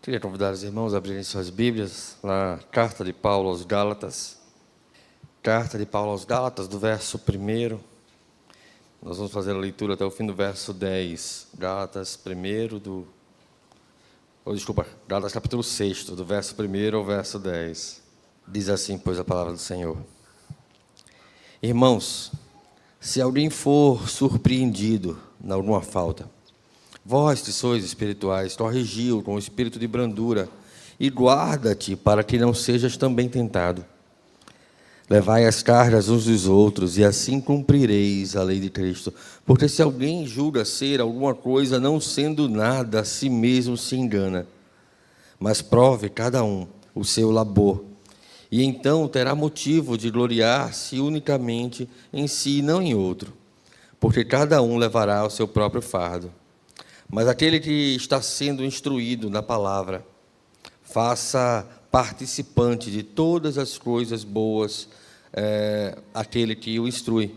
Queria convidar os irmãos a abrirem suas Bíblias na Carta de Paulo aos Gálatas. Carta de Paulo aos Gálatas, do verso 1. Nós vamos fazer a leitura até o fim do verso 10. Gálatas Gálatas capítulo 6, do verso 1 ao verso 10. Diz assim, pois, a palavra do Senhor. Irmãos, se alguém for surpreendido em alguma falta, vós que sois espirituais, corrigi-o com o espírito de brandura, e guarda-te para que não sejas também tentado. Levai as cargas uns dos outros, e assim cumprireis a lei de Cristo. Porque se alguém julga ser alguma coisa, não sendo nada, a si mesmo se engana. Mas prove cada um o seu labor, e então terá motivo de gloriar-se unicamente em si e não em outro, porque cada um levará o seu próprio fardo. Mas aquele que está sendo instruído na palavra, faça participante de todas as coisas boas aquele que o instrui.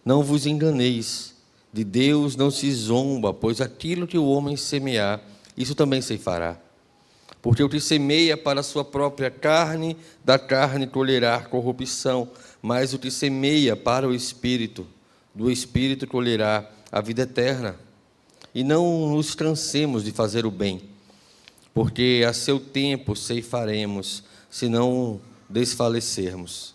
Não vos enganeis, de Deus não se zomba, pois aquilo que o homem semear, isso também se fará. Porque o que semeia para a sua própria carne, da carne colherá corrupção, mas o que semeia para o Espírito, do Espírito colherá a vida eterna. E não nos cansemos de fazer o bem, porque a seu tempo ceifaremos, se não desfalecermos.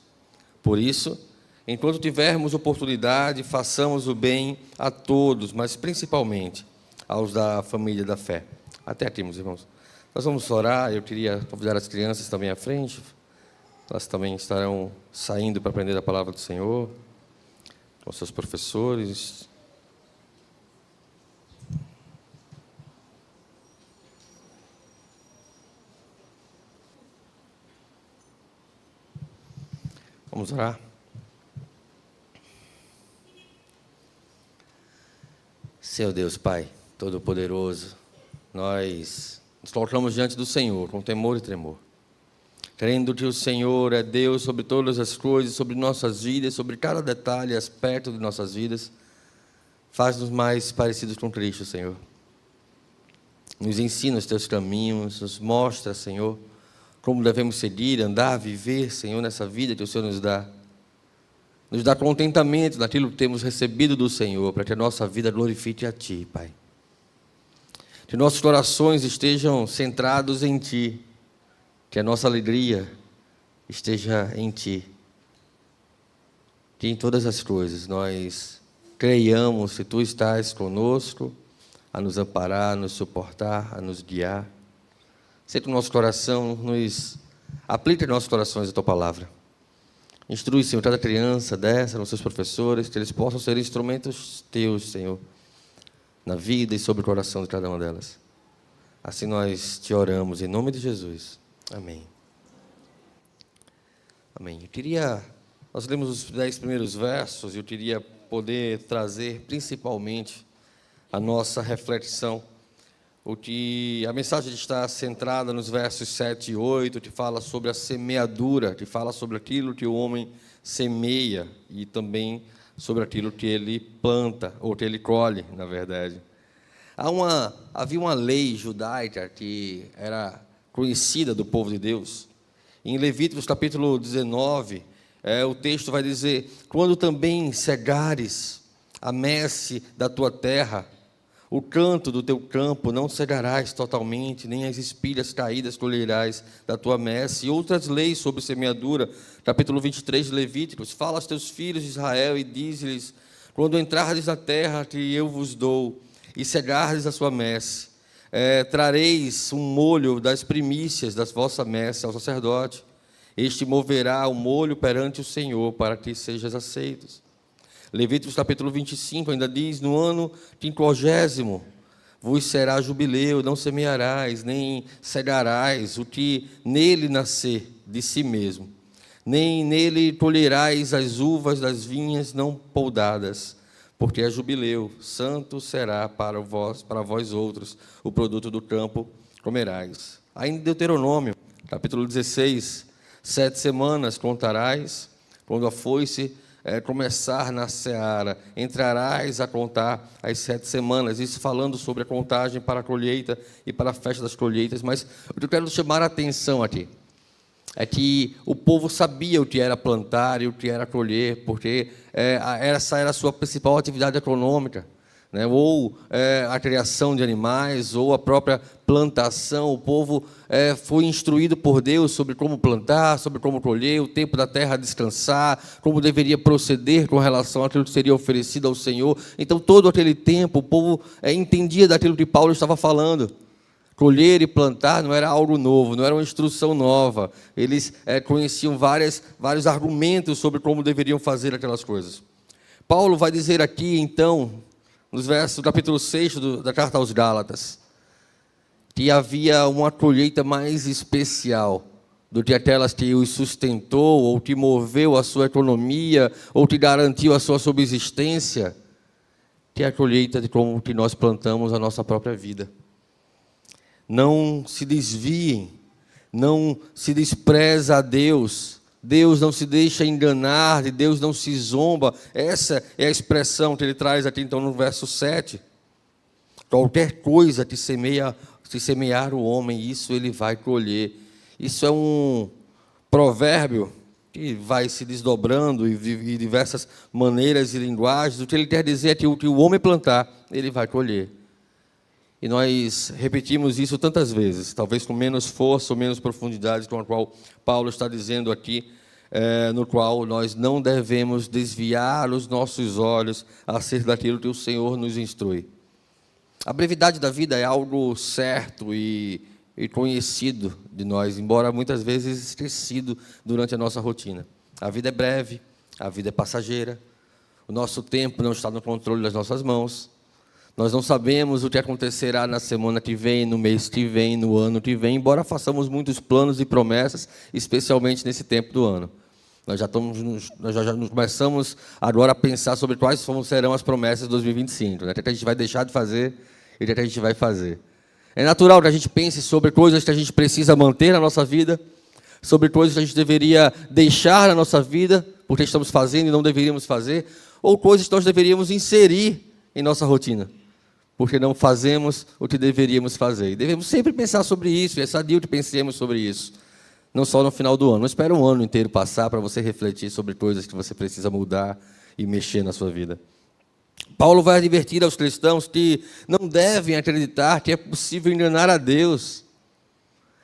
Por isso, enquanto tivermos oportunidade, façamos o bem a todos, mas principalmente aos da família da fé. Até aqui, meus irmãos. Nós vamos orar. Eu queria convidar as crianças também à frente. Elas também estarão saindo para aprender a palavra do Senhor, com seus professores. Vamos orar? Seu Deus, Pai Todo-Poderoso, nós nos colocamos diante do Senhor com temor e tremor, crendo que o Senhor é Deus sobre todas as coisas, sobre nossas vidas, sobre cada detalhe e aspecto de nossas vidas. Faz-nos mais parecidos com Cristo, Senhor. Nos ensina os teus caminhos, nos mostra, Senhor, como devemos seguir, andar, viver, Senhor, nessa vida que o Senhor nos dá. Nos dá contentamento naquilo que temos recebido do Senhor, para que a nossa vida glorifique a Ti, Pai. Que nossos corações estejam centrados em Ti, que a nossa alegria esteja em Ti. Que em todas as coisas nós creiamos que Tu estás conosco, a nos amparar, a nos suportar, a nos guiar. Sei que o nosso coração aplica em nossos corações a Tua palavra. Instrui, Senhor, cada criança dessa, nos seus professores, que eles possam ser instrumentos Teus, Senhor, na vida e sobre o coração de cada uma delas. Assim nós Te oramos, em nome de Jesus. Amém. Amém. Nós lemos os 10 primeiros versos, e eu queria poder trazer principalmente a nossa reflexão. A mensagem está centrada nos versos 7 e 8, que fala sobre a semeadura, que fala sobre aquilo que o homem semeia e também sobre aquilo que ele planta, ou que ele colhe, na verdade. Havia uma lei judaica que era conhecida do povo de Deus. Em Levíticos capítulo 19, o texto vai dizer: quando também cegares a messe da tua terra, o canto do teu campo não cegarás totalmente, nem as espigas caídas colherás da tua messe. E outras leis sobre semeadura, capítulo 23 de Levíticos, fala aos teus filhos de Israel e diz-lhes: quando entrardes na terra que eu vos dou, e cegardes a sua messe, trareis um molho das primícias da vossa messe ao sacerdote. Este moverá o molho perante o Senhor, para que sejas aceitos. Levíticos capítulo 25 ainda diz: no ano 50º vos será jubileu, não semearás, nem cegarás o que nele nascer de si mesmo, nem nele colherás as uvas das vinhas não poldadas, porque é jubileu, santo será para vós outros, o produto do campo comerás. Ainda em Deuteronômio, capítulo 16, 7 semanas contarás, quando a foice começar na seara, entrarás a contar as 7 semanas, isso falando sobre a contagem para a colheita e para a festa das colheitas. Mas o que eu quero chamar a atenção aqui é que o povo sabia o que era plantar e o que era colher, porque essa era a sua principal atividade econômica, né? Ou a criação de animais, ou a própria plantação. O povo foi instruído por Deus sobre como plantar, sobre como colher, o tempo da terra descansar, como deveria proceder com relação àquilo que seria oferecido ao Senhor. Então, todo aquele tempo, o povo entendia daquilo que Paulo estava falando. Colher e plantar não era algo novo, não era uma instrução nova. Eles conheciam vários argumentos sobre como deveriam fazer aquelas coisas. Paulo vai dizer aqui, então, nos versos do capítulo 6 da carta aos Gálatas, que havia uma colheita mais especial do que aquelas que os sustentou, ou que moveu a sua economia, ou que garantiu a sua subsistência, que é a colheita de como que nós plantamos a nossa própria vida. Não se desviem, não se despreza a Deus. Deus não se deixa enganar, de Deus não se zomba. Essa é a expressão que ele traz aqui então no verso 7. Qualquer coisa que semear o homem, isso ele vai colher. Isso é um provérbio que vai se desdobrando e diversas maneiras e linguagens. O que ele quer dizer é que o que o homem plantar, ele vai colher. E nós repetimos isso tantas vezes, talvez com menos força ou menos profundidade, com a qual Paulo está dizendo aqui, no qual nós não devemos desviar os nossos olhos acerca daquilo que o Senhor nos instrui. A brevidade da vida é algo certo e conhecido de nós, embora muitas vezes esquecido durante a nossa rotina. A vida é breve, a vida é passageira, o nosso tempo não está no controle das nossas mãos. Nós não sabemos o que acontecerá na semana que vem, no mês que vem, no ano que vem, embora façamos muitos planos e promessas, especialmente nesse tempo do ano. Nós já começamos agora a pensar sobre quais serão as promessas de 2025, né? O que a gente vai deixar de fazer e o que a gente vai fazer. É natural que a gente pense sobre coisas que a gente precisa manter na nossa vida, sobre coisas que a gente deveria deixar na nossa vida, porque estamos fazendo e não deveríamos fazer, ou coisas que nós deveríamos inserir em nossa rotina, porque não fazemos o que deveríamos fazer. E devemos sempre pensar sobre isso, e é sadio que pensemos sobre isso. Não só no final do ano. Não espera um ano inteiro passar para você refletir sobre coisas que você precisa mudar e mexer na sua vida. Paulo vai advertir aos cristãos que não devem acreditar que é possível enganar a Deus.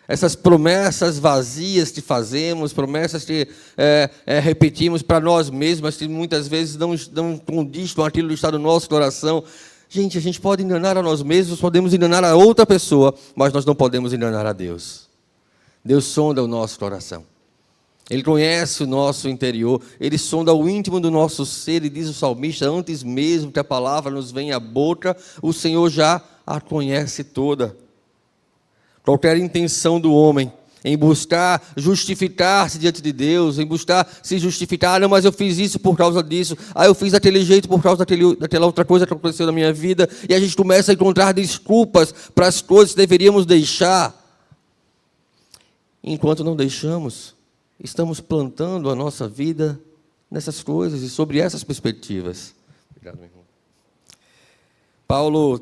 Essas promessas vazias que fazemos, promessas que repetimos para nós mesmos, que muitas vezes não condiz com aquilo que está no nosso coração. Gente, a gente pode enganar a nós mesmos, podemos enganar a outra pessoa, mas nós não podemos enganar a Deus. Deus sonda o nosso coração. Ele conhece o nosso interior, Ele sonda o íntimo do nosso ser, e diz o salmista, antes mesmo que a palavra nos venha à boca, o Senhor já a conhece toda. Qualquer intenção do homem em buscar justificar-se diante de Deus, em buscar se justificar, não, mas eu fiz isso por causa disso, eu fiz daquele jeito por causa daquela outra coisa que aconteceu na minha vida, e a gente começa a encontrar desculpas para as coisas que deveríamos deixar. Enquanto não deixamos, estamos plantando a nossa vida nessas coisas e sobre essas perspectivas. Obrigado, meu irmão. Paulo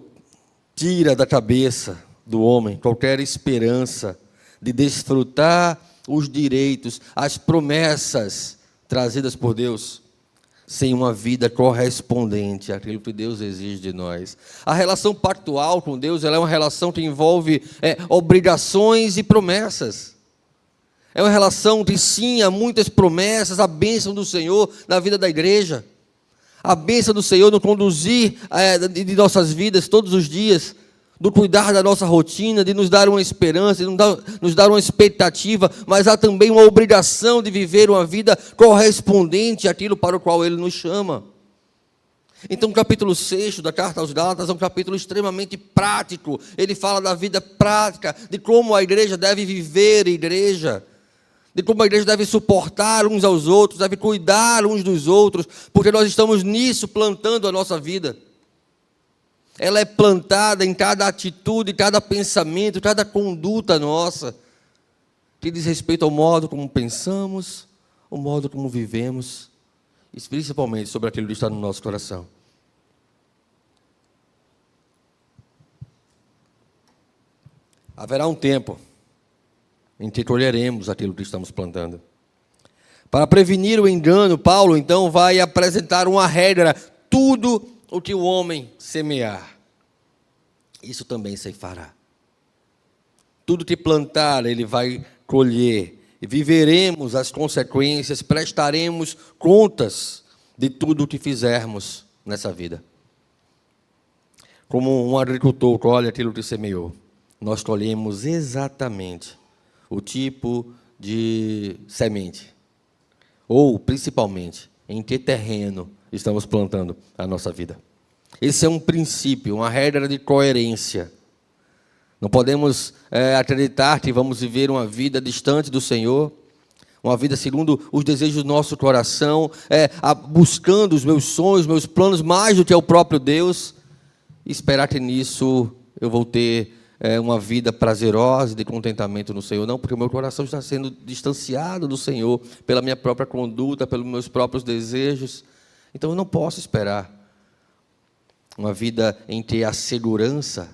tira da cabeça do homem qualquer esperança de desfrutar os direitos, as promessas trazidas por Deus, sem uma vida correspondente àquilo que Deus exige de nós. A relação pactual com Deus, ela é uma relação que envolve obrigações e promessas. É uma relação que sim, há muitas promessas, a bênção do Senhor na vida da igreja, a bênção do Senhor no conduzir de nossas vidas todos os dias, do cuidar da nossa rotina, de nos dar uma esperança, de nos dar uma expectativa, mas há também uma obrigação de viver uma vida correspondente àquilo para o qual Ele nos chama. Então, o capítulo 6 da carta aos Gálatas é um capítulo extremamente prático. Ele fala da vida prática, de como a igreja deve viver igreja, de como a igreja deve suportar uns aos outros, deve cuidar uns dos outros, porque nós estamos nisso plantando a nossa vida. Ela é plantada em cada atitude, cada pensamento, cada conduta nossa, que diz respeito ao modo como pensamos, o modo como vivemos principalmente sobre aquilo que está no nosso coração. Haverá um tempo em que colheremos aquilo que estamos plantando. Para prevenir o engano, Paulo então vai apresentar uma regra: tudo o que o homem semear, isso também ceifará. Tudo que plantar, ele vai colher. E viveremos as consequências, prestaremos contas de tudo o que fizermos nessa vida. Como um agricultor colhe aquilo que semeou, nós colhemos exatamente o tipo de semente, ou principalmente em que terreno estamos plantando a nossa vida. Esse é um princípio, uma regra de coerência. Não podemos acreditar que vamos viver uma vida distante do Senhor, uma vida segundo os desejos do nosso coração, buscando os meus sonhos, meus planos mais do que é o próprio Deus, e esperar que nisso eu vou ter uma vida prazerosa de contentamento no Senhor. Não, porque o meu coração está sendo distanciado do Senhor pela minha própria conduta, pelos meus próprios desejos. Então eu não posso esperar uma vida em que a segurança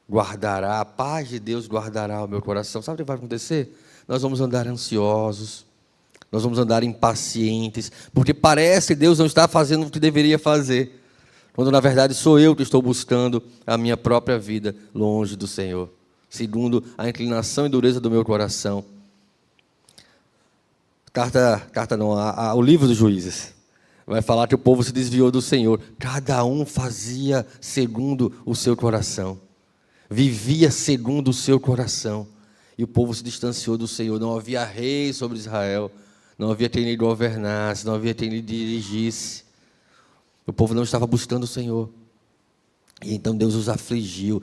guardará, a paz de Deus guardará o meu coração. Sabe o que vai acontecer? Nós vamos andar ansiosos, nós vamos andar impacientes, porque parece que Deus não está fazendo o que deveria fazer, quando na verdade sou eu que estou buscando a minha própria vida longe do Senhor, segundo a inclinação e dureza do meu coração. O livro dos Juízes vai falar que o povo se desviou do Senhor. Cada um fazia segundo o seu coração, vivia segundo o seu coração, e o povo se distanciou do Senhor. Não havia rei sobre Israel, não havia quem lhe governasse, não havia quem lhe dirigisse. O povo não estava buscando o Senhor, e então Deus os afligiu.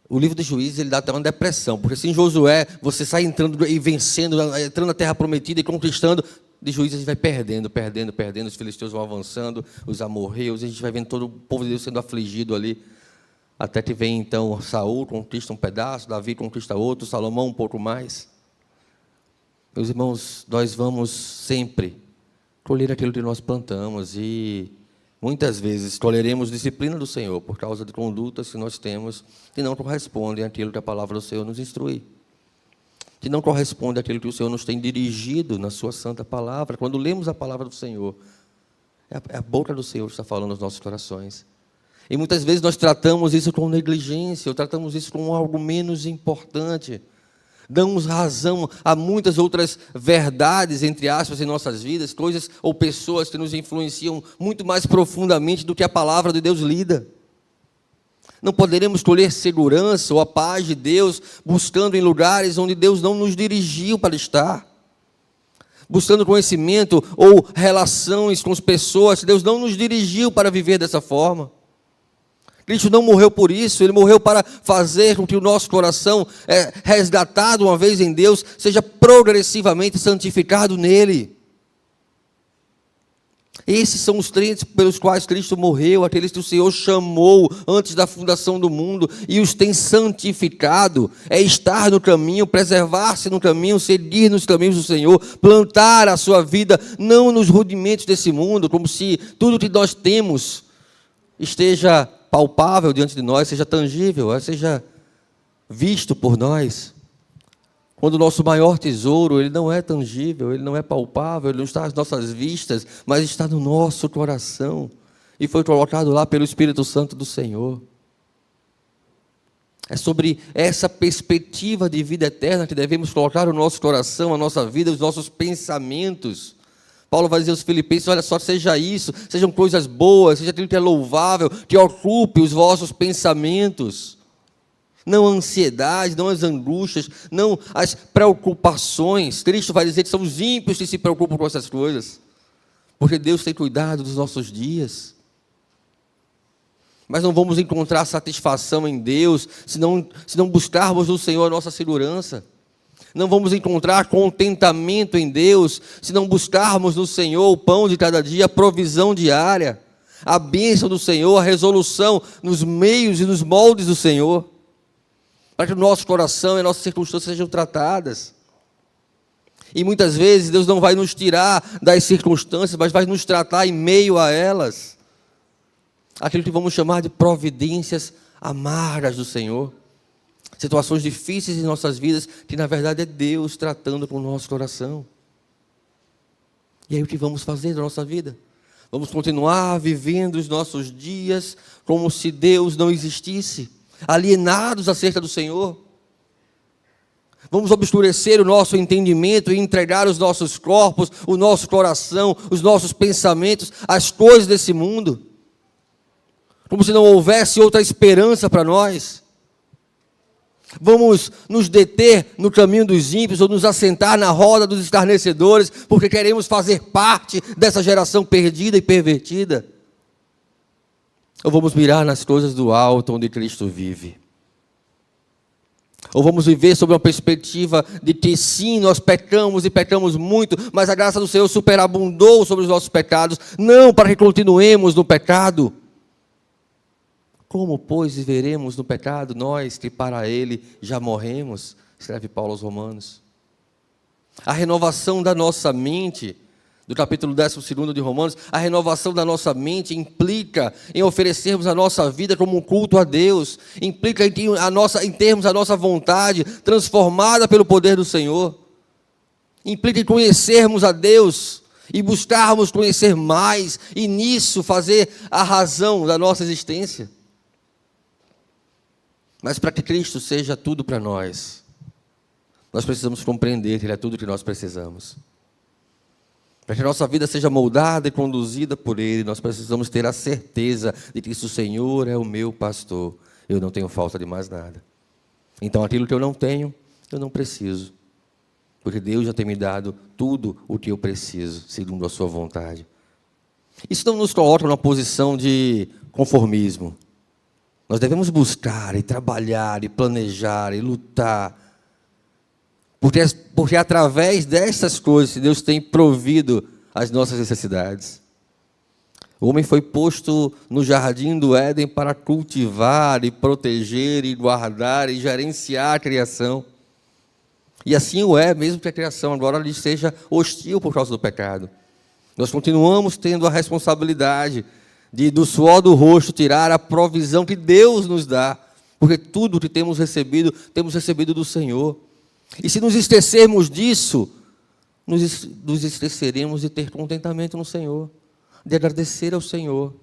O livro dos Juízes, ele dá até uma depressão, porque se em Josué você sai entrando e vencendo, entrando na terra prometida e conquistando, de Juízes a gente vai perdendo, os filisteus vão avançando, os amorreus, a gente vai vendo todo o povo de Deus sendo afligido ali, até que vem então Saul, conquista um pedaço, Davi conquista outro, Salomão um pouco mais. Meus irmãos, nós vamos sempre colher aquilo que nós plantamos, e muitas vezes colheremos disciplina do Senhor por causa de condutas que nós temos que não correspondem àquilo que a palavra do Senhor nos instrui, que não corresponde àquilo que o Senhor nos tem dirigido na sua santa palavra. Quando lemos a palavra do Senhor, é a boca do Senhor que está falando nos nossos corações. E muitas vezes nós tratamos isso com negligência, ou tratamos isso como algo menos importante. Damos razão a muitas outras verdades, entre aspas, em nossas vidas, coisas ou pessoas que nos influenciam muito mais profundamente do que a palavra de Deus lida. Não poderemos colher segurança ou a paz de Deus buscando em lugares onde Deus não nos dirigiu para estar. Buscando conhecimento ou relações com as pessoas, Deus não nos dirigiu para viver dessa forma. Cristo não morreu por isso, Ele morreu para fazer com que o nosso coração, resgatado uma vez em Deus, seja progressivamente santificado nele. Esses são os treinos pelos quais Cristo morreu, aqueles que o Senhor chamou antes da fundação do mundo e os tem santificado. É estar no caminho, preservar-se no caminho, seguir nos caminhos do Senhor, plantar a sua vida não nos rudimentos desse mundo, como se tudo que nós temos esteja palpável diante de nós, seja tangível, seja visto por nós. Quando o nosso maior tesouro, ele não é tangível, ele não é palpável, ele não está às nossas vistas, mas está no nosso coração, e foi colocado lá pelo Espírito Santo do Senhor. É sobre essa perspectiva de vida eterna que devemos colocar o nosso coração, a nossa vida, os nossos pensamentos. Paulo vai dizer aos Filipenses: olha só, seja isso, sejam coisas boas, seja aquilo que é louvável, que ocupe os vossos pensamentos. Não a ansiedade, não as angústias, não as preocupações. Cristo vai dizer que são os ímpios que se preocupam com essas coisas, porque Deus tem cuidado dos nossos dias. Mas não vamos encontrar satisfação em Deus se não buscarmos no Senhor a nossa segurança. Não vamos encontrar contentamento em Deus se não buscarmos no Senhor o pão de cada dia, a provisão diária, a bênção do Senhor, a resolução nos meios e nos moldes do Senhor, para que o nosso coração e as nossas circunstâncias sejam tratadas. E muitas vezes Deus não vai nos tirar das circunstâncias, mas vai nos tratar em meio a elas. Aquilo que vamos chamar de providências amargas do Senhor. Situações difíceis em nossas vidas, que na verdade é Deus tratando com o nosso coração. E aí o que vamos fazer da nossa vida? Vamos continuar vivendo os nossos dias como se Deus não existisse, alienados acerca do Senhor. Vamos obscurecer o nosso entendimento e entregar os nossos corpos, o nosso coração, os nossos pensamentos, às coisas desse mundo, como se não houvesse outra esperança para nós. Vamos nos deter no caminho dos ímpios ou nos assentar na roda dos escarnecedores, porque queremos fazer parte dessa geração perdida e pervertida? Ou vamos mirar nas coisas do alto, onde Cristo vive? Ou vamos viver sob uma perspectiva de que sim, nós pecamos e pecamos muito, mas a graça do Senhor superabundou sobre os nossos pecados, não para que continuemos no pecado. Como, pois, viveremos no pecado, nós que para ele já morremos? Escreve Paulo aos Romanos. A renovação da nossa mente, do capítulo 12 de Romanos, a renovação da nossa mente implica em oferecermos a nossa vida como um culto a Deus, implica em termos a nossa vontade transformada pelo poder do Senhor, implica em conhecermos a Deus e buscarmos conhecer mais, e nisso fazer a razão da nossa existência. Mas para que Cristo seja tudo para nós, nós precisamos compreender que Ele é tudo o que nós precisamos. Para que a nossa vida seja moldada e conduzida por Ele, nós precisamos ter a certeza de que se o Senhor é o meu pastor, eu não tenho falta de mais nada. Então aquilo que eu não tenho, eu não preciso. Porque Deus já tem me dado tudo o que eu preciso, segundo a sua vontade. Isso não nos coloca numa posição de conformismo. Nós devemos buscar e trabalhar e planejar e lutar, porque através dessas coisas Deus tem provido as nossas necessidades. O homem foi posto no jardim do Éden para cultivar e proteger e guardar e gerenciar a criação. E assim o é, mesmo que a criação agora lhe seja hostil por causa do pecado. Nós continuamos tendo a responsabilidade de do suor do rosto tirar a provisão que Deus nos dá, porque tudo o que temos recebido do Senhor. E se nos esquecermos disso, nos esqueceremos de ter contentamento no Senhor, de agradecer ao Senhor,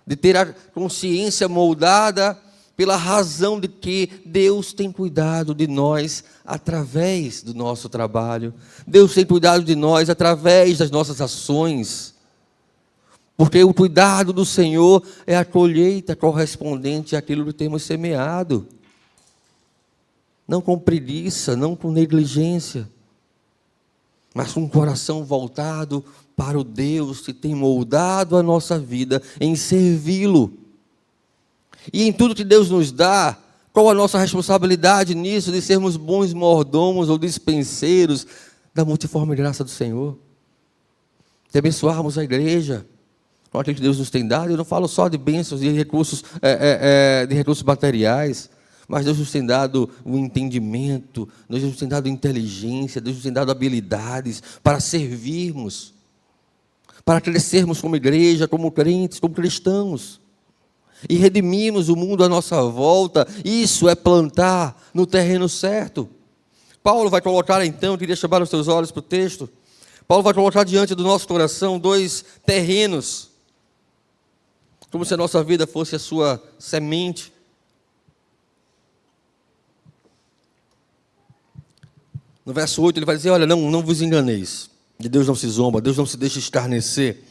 de ter a consciência moldada pela razão de que Deus tem cuidado de nós através do nosso trabalho, Deus tem cuidado de nós através das nossas ações. Porque o cuidado do Senhor é a colheita correspondente àquilo que temos semeado. Não com preguiça, não com negligência, mas com um coração voltado para o Deus que tem moldado a nossa vida em servi-lo. E em tudo que Deus nos dá, qual a nossa responsabilidade nisso, de sermos bons mordomos ou dispenseiros da multiforme graça do Senhor? De abençoarmos a igreja com aquilo que Deus nos tem dado. Eu não falo só de bênçãos e recursos materiais, mas Deus nos tem dado o entendimento, Deus nos tem dado inteligência, Deus nos tem dado habilidades para servirmos, para crescermos como igreja, como crentes, como cristãos, e redimirmos o mundo à nossa volta. Isso é plantar no terreno certo. Paulo vai colocar então, eu queria chamar os seus olhos para o texto, Paulo vai colocar diante do nosso coração dois terrenos, como se a nossa vida fosse a sua semente. No verso 8 ele vai dizer, olha, não vos enganeis, de Deus não se zomba, Deus não se deixa escarnecer,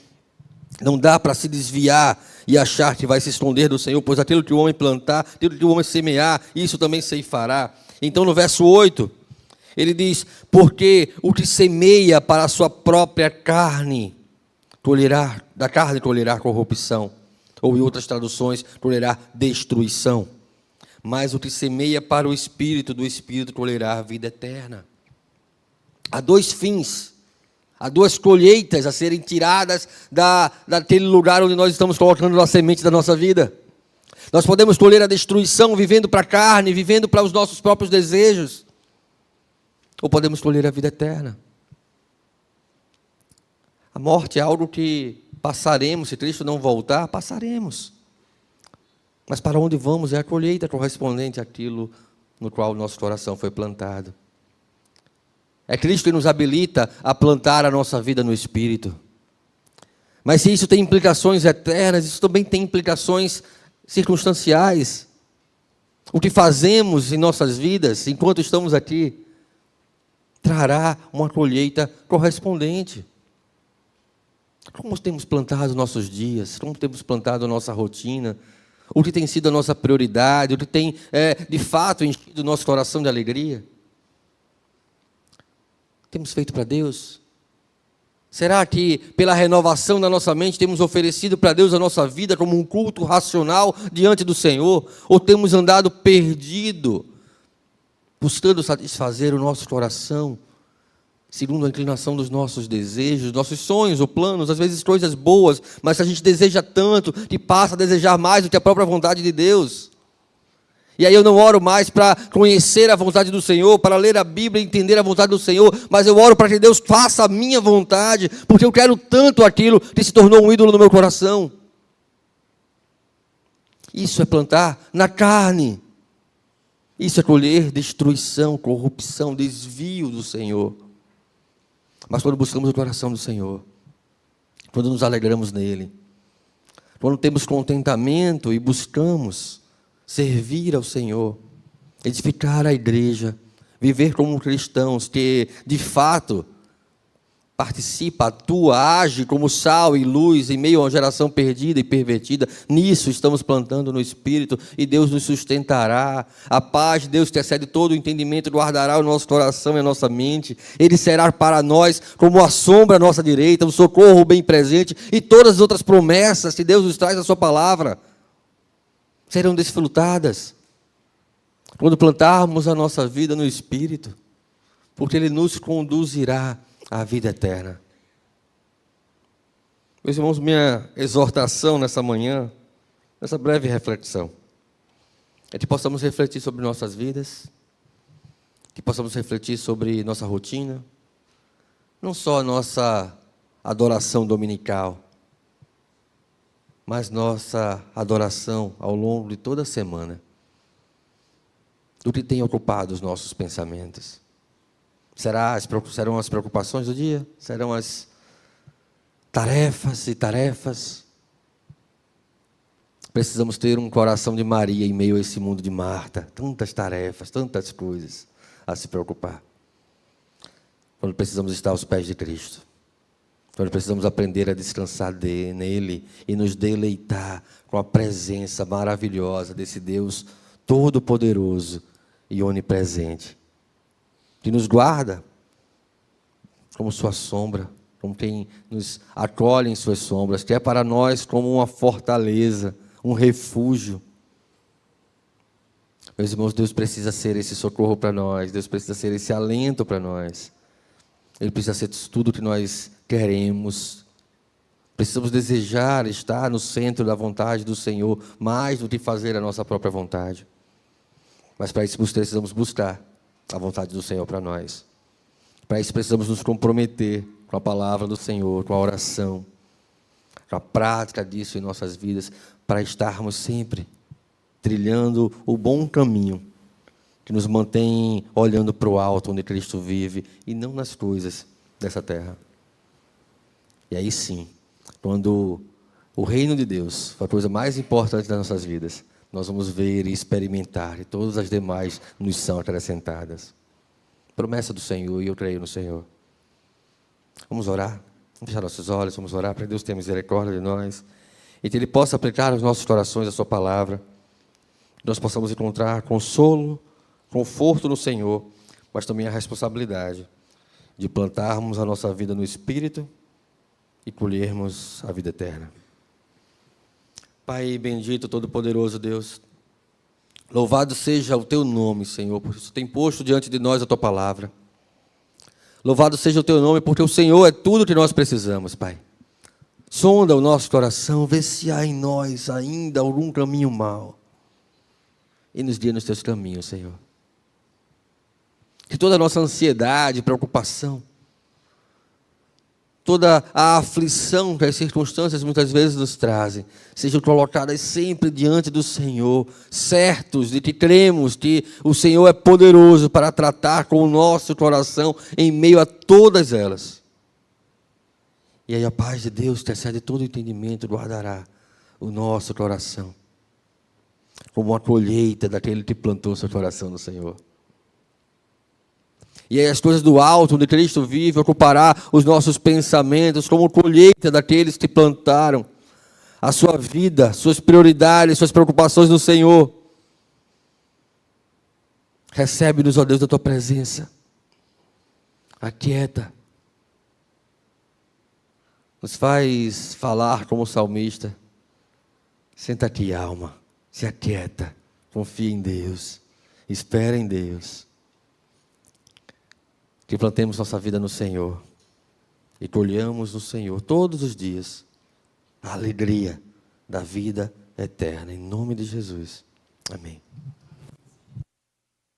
não dá para se desviar e achar que vai se esconder do Senhor, pois aquilo que o homem plantar, aquilo que o homem semear, isso também ceifará. Então no verso 8, ele diz, porque o que semeia para a sua própria carne, da carne colherá corrupção, ou em outras traduções, colherá destruição. Mas o que semeia para o Espírito, do Espírito colherá a vida eterna. Há dois fins, há duas colheitas a serem tiradas daquele lugar onde nós estamos colocando a semente da nossa vida. Nós podemos colher a destruição vivendo para a carne, vivendo para os nossos próprios desejos, ou podemos colher a vida eterna, A morte é algo que passaremos, se Cristo não voltar, passaremos. Mas para onde vamos é a colheita correspondente àquilo no qual o nosso coração foi plantado. É Cristo que nos habilita a plantar a nossa vida no Espírito. Mas se isso tem implicações eternas, isso também tem implicações circunstanciais. O que fazemos em nossas vidas, enquanto estamos aqui, trará uma colheita correspondente. Como temos plantado nossos dias, como temos plantado a nossa rotina, o que tem sido a nossa prioridade, o que tem, de fato, enchido o nosso coração de alegria. Temos feito para Deus? Será que, pela renovação da nossa mente, temos oferecido para Deus a nossa vida como um culto racional diante do Senhor? Ou temos andado perdido, buscando satisfazer o nosso coração, segundo a inclinação dos nossos desejos, nossos sonhos ou planos, às vezes coisas boas, mas a gente deseja tanto que passa a desejar mais do que a própria vontade de Deus. E aí eu não oro mais para conhecer a vontade do Senhor, para ler a Bíblia e entender a vontade do Senhor, mas eu oro para que Deus faça a minha vontade, porque eu quero tanto aquilo que se tornou um ídolo no meu coração. Isso é plantar na carne. Isso é colher destruição, corrupção, desvio do Senhor. Mas quando buscamos o coração do Senhor, quando nos alegramos nele, quando temos contentamento e buscamos servir ao Senhor, edificar a igreja, viver como cristãos que, de fato, participa, atua, age como sal e luz em meio a uma geração perdida e pervertida, nisso estamos plantando no Espírito e Deus nos sustentará. A paz de Deus que excede todo o entendimento guardará o nosso coração e a nossa mente. Ele será para nós como a sombra à nossa direita, o socorro bem presente e todas as outras promessas que Deus nos traz na sua palavra serão desfrutadas quando plantarmos a nossa vida no Espírito, porque Ele nos conduzirá à vida eterna. Meus irmãos, minha exortação nessa manhã, nessa breve reflexão, é que possamos refletir sobre nossas vidas, que possamos refletir sobre nossa rotina, não só a nossa adoração dominical, mas nossa adoração ao longo de toda a semana, do que tem ocupado os nossos pensamentos. Serão as preocupações do dia? Serão as tarefas e tarefas? Precisamos ter um coração de Maria em meio a esse mundo de Marta. Tantas tarefas, tantas coisas a se preocupar. Quando precisamos estar aos pés de Cristo. Quando precisamos aprender a descansar nele e nos deleitar com a presença maravilhosa desse Deus todo-poderoso e onipresente, que nos guarda como sua sombra, como quem nos acolhe em suas sombras, que é para nós como uma fortaleza, um refúgio. Meus irmãos, Deus precisa ser esse socorro para nós, Deus precisa ser esse alento para nós. Ele precisa ser tudo o que nós queremos. Precisamos desejar estar no centro da vontade do Senhor, mais do que fazer a nossa própria vontade. Mas para isso precisamos buscar a vontade do Senhor para nós. Para isso precisamos nos comprometer com a palavra do Senhor, com a oração, com a prática disso em nossas vidas, para estarmos sempre trilhando o bom caminho, que nos mantém olhando para o alto, onde Cristo vive, e não nas coisas dessa terra. E aí sim, quando o reino de Deus for a coisa mais importante das nossas vidas, nós vamos ver e experimentar, e todas as demais nos são acrescentadas. Promessa do Senhor, e eu creio no Senhor. Vamos orar, vamos fechar nossos olhos, vamos orar para Deus ter misericórdia de nós, e que Ele possa aplicar aos nossos corações a sua palavra, que nós possamos encontrar consolo, conforto no Senhor, mas também a responsabilidade de plantarmos a nossa vida no Espírito e colhermos a vida eterna. Pai bendito, todo-poderoso Deus, louvado seja o Teu nome, Senhor, por isso tem posto diante de nós a Tua palavra. Louvado seja o Teu nome, porque o Senhor é tudo que nós precisamos, Pai. Sonda o nosso coração, vê se há em nós ainda algum caminho mau, e nos guia nos Teus caminhos, Senhor. Que toda a nossa ansiedade, preocupação, toda a aflição que as circunstâncias muitas vezes nos trazem, sejam colocadas sempre diante do Senhor, certos de que cremos que o Senhor é poderoso para tratar com o nosso coração em meio a todas elas. E aí a paz de Deus, que excede todo entendimento, guardará o nosso coração, como uma colheita daquele que plantou seu coração no Senhor. E aí as coisas do alto, onde Cristo vive, ocupará os nossos pensamentos como colheita daqueles que plantaram a sua vida, suas prioridades, suas preocupações no Senhor. Recebe-nos, ó Deus, da Tua presença. Aquieta. Nos faz falar como salmista. Senta aqui, alma. Se aquieta. Confia em Deus. Espera em Deus. Que plantemos nossa vida no Senhor e colhamos no Senhor todos os dias a alegria da vida eterna, em nome de Jesus. Amém.